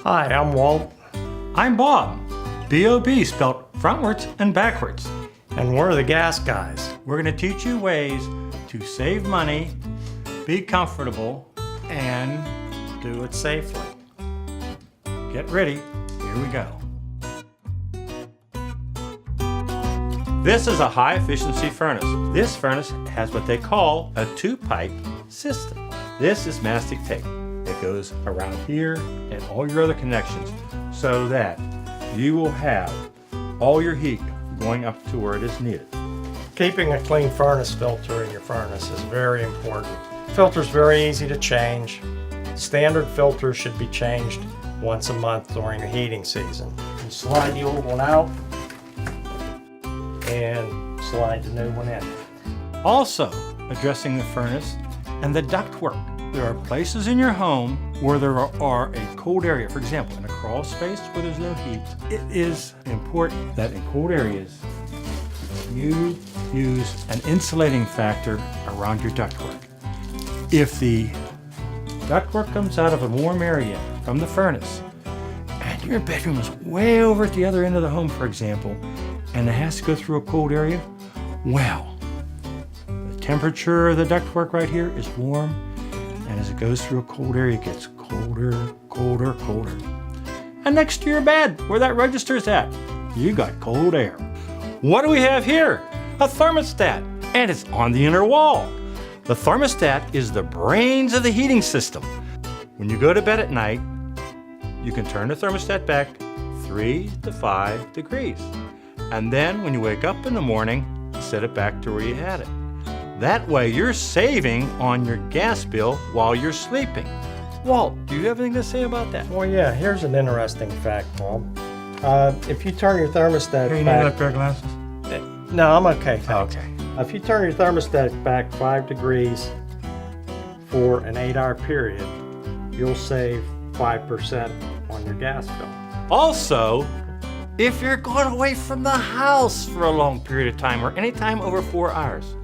Hi, I'm Walt. I'm Bob. B-O-B spelled frontwards and backwards. And we're the gas guys. We're going to teach you ways to save money, be comfortable, and Do it safely. get ready. Here we go. This is a high efficiency furnace. This furnace has what they call a two-pipe system. This is mastic tape. It goes around here and all your other connections so that you will have all your heat going up to where it is needed. Keeping a clean furnace filter in your furnace is very important. Filter's very easy to change. Standard filters should be changed once a month during the heating season. You slide the old one out and slide the new one in. Also, addressing the furnace and the ductwork. There are places in your home where there are a cold area. For example, in a crawl space where there's no heat, it is important that in cold areas you use an insulating factor around your ductwork. If the ductwork comes out of a warm area from the furnace and your bedroom is way over at the other end of the home, for example, and it has to go through a cold area, well, the temperature of the ductwork right here is warm, and as it goes through a cold area, it gets colder, colder, colder. And next to your bed, where that register's at, you got cold air. What do we have here? A thermostat, and it's on the inner wall. The thermostat is the brains of the heating system. When you go to bed at night, you can turn the thermostat back 3 to 5 degrees. And then when you wake up in the morning, set it back to where you had it. That way you're saving on your gas bill while you're sleeping. Walt, do you have anything to say about that? Well, yeah, here's an interesting fact, Bob. If you turn your thermostat You need back... a pair of glasses? No, I'm okay, thanks. Okay. If you turn your thermostat back 5 degrees for an 8-hour period, you'll save 5% on your gas bill. Also, if you're going away from the house for a long period of time or any time over 4 hours,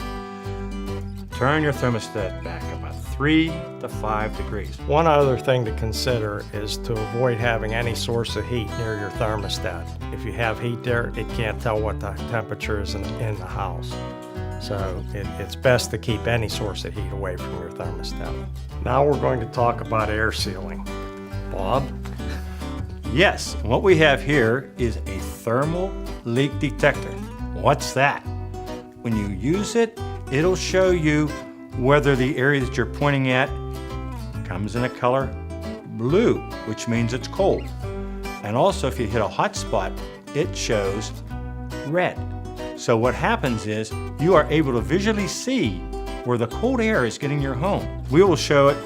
turn your thermostat back about 3 to 5 degrees. One other thing to consider is to avoid having any source of heat near your thermostat. If you have heat there, it can't tell what the temperature is in the house. So it's best to keep any source of heat away from your thermostat. Now we're going to talk about air sealing. Bob? Yes, what we have here is a thermal leak detector. What's that? When you use it, it'll show you whether the area that you're pointing at comes in a color blue, which means it's cold. And also if you hit a hot spot, it shows red. So what happens is you are able to visually see where the cold air is getting your home. We will show it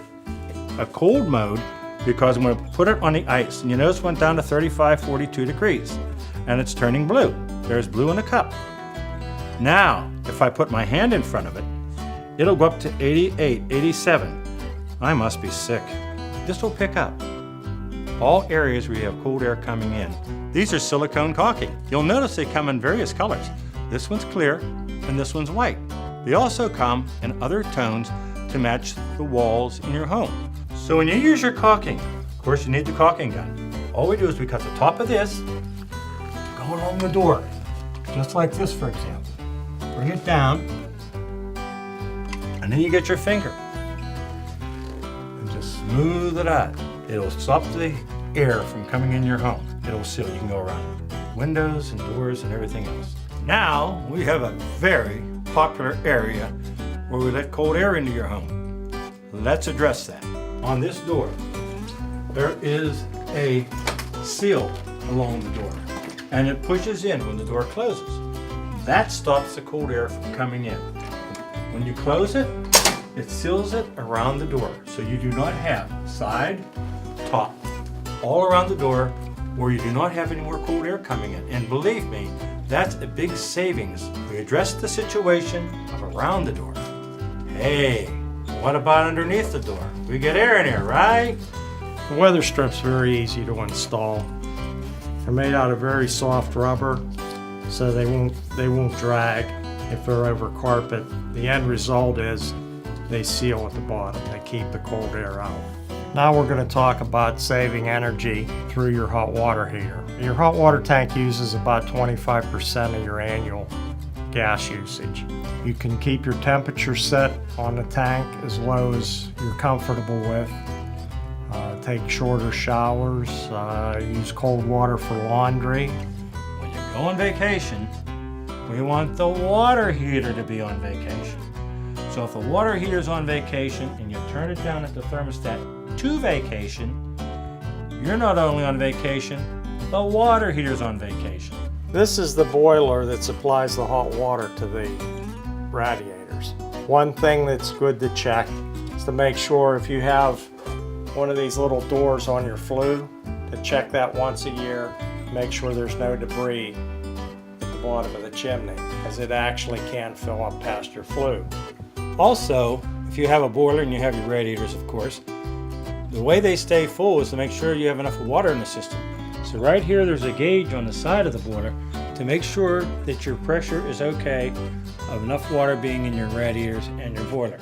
a cold mode because I'm going to put it on the ice. And you notice it went down to 35, 42 degrees. And it's turning blue. There's blue in the cup. Now, if I put my hand in front of it, it'll go up to 88, 87. I must be sick. This will pick up all areas where you have cold air coming in. These are silicone caulking. You'll notice they come in various colors. This one's clear and this one's white. They also come in other tones to match the walls in your home. So when you use your caulking, of course you need the caulking gun. All we do is we cut the top of this, go along the door, just like this for example. Bring it down, and then you get your finger and just smooth it out. It'll stop the air from coming in your home. It'll seal. You can go around windows and doors and everything else. Now we have a very popular area where we let cold air into your home. Let's address that. On this door, there is a seal along the door, and it pushes in when the door closes. That stops the cold air from coming in. When you close it, it seals it around the door, so you do not have side, top, all around the door where you do not have any more cold air coming in. And believe me, that's a big savings. We addressed the situation of around the door. Hey, what about underneath the door? We get air in here, right? The weather strip's very easy to install. They're made out of very soft rubber, so they won't drag if they're over carpet. The end result is they seal at the bottom. They keep the cold air out. Now we're going to talk about saving energy through your hot water heater. Your hot water tank uses about 25% of your annual gas usage. You can keep your temperature set on the tank as low as you're comfortable with. Take shorter showers, use cold water for laundry. When you go on vacation, we want the water heater to be on vacation. So if the water heater is on vacation and you turn it down at the thermostat to vacation, you're not only on vacation, the water heater's on vacation. This is the boiler that supplies the hot water to the radiators. One thing that's good to check is to make sure if you have one of these little doors on your flue, to check that once a year. Make sure there's no debris at the bottom of the chimney, because it actually can fill up past your flue. Also, if you have a boiler and you have your radiators, of course, the way they stay full is to make sure you have enough water in the system. So right here, there's a gauge on the side of the boiler to make sure that your pressure is okay of enough water being in your radiators and your boiler.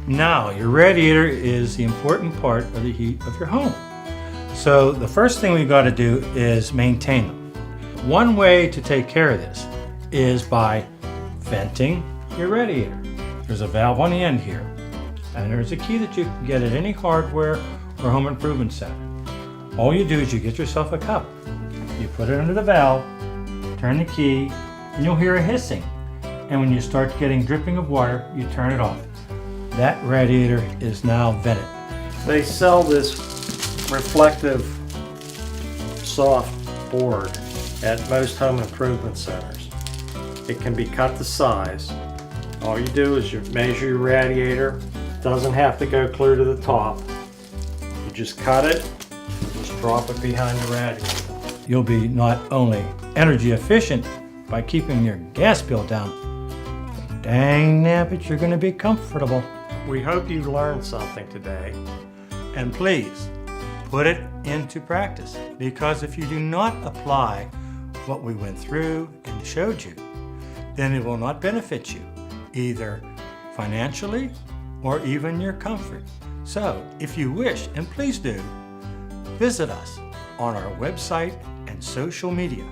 Now, your radiator is the important part of the heat of your home. So the first thing we've got to do is maintain them. One way to take care of this is by venting your radiator. There's a valve on the end here, and there's a key that you can get at any hardware or home improvement center. All you do is you get yourself a cup. You put it under the valve, turn the key, and you'll hear a hissing. And when you start getting dripping of water, you turn it off. That radiator is now vented. They sell this reflective soft board at most home improvement centers. It can be cut to size. All you do is you measure your radiator. It doesn't have to go clear to the top. You just cut it, just drop it behind the radiator. You'll be not only energy efficient by keeping your gas bill down, but dang nabbit, you're going to be comfortable. We hope you learned something today. And please, put it into practice, because if you do not apply what we went through and showed you, then it will not benefit you, either financially or even your comfort. So, if you wish, and please do, visit us on our website and social media.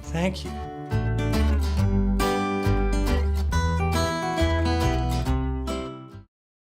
Thank you.